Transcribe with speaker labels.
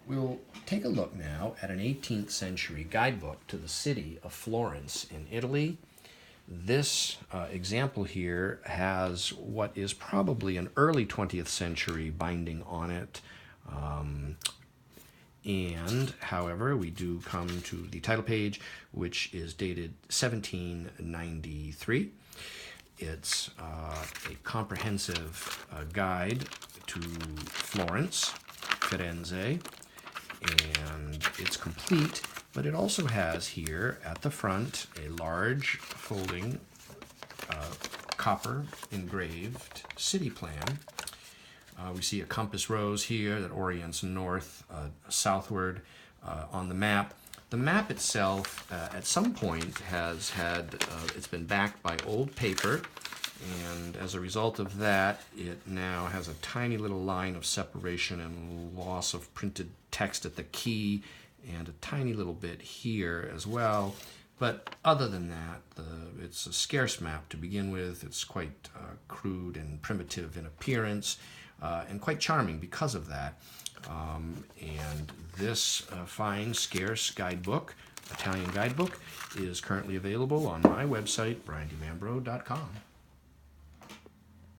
Speaker 1: We'll take a look now at an 18th century guidebook to the city of Florence in Italy. This example here has what is probably an early 20th century binding on it. However, we do come to the title page, which is dated 1793. It's a comprehensive guide to Florence, Firenze, and it's complete, but it also has here at the front a large folding copper engraved city plan. We see a compass rose here that orients north, southward on the map. The map itself, at some point, has had, it's been backed by old paper, and as a result of that, it now has a tiny little line of separation and loss of printed text at the key, and a tiny little bit here as well. But other than that, it's a scarce map to begin with. It's quite crude and primitive in appearance, and quite charming because of that. And this fine, scarce guidebook, Italian guidebook, is currently available on my website, briandimambro.com.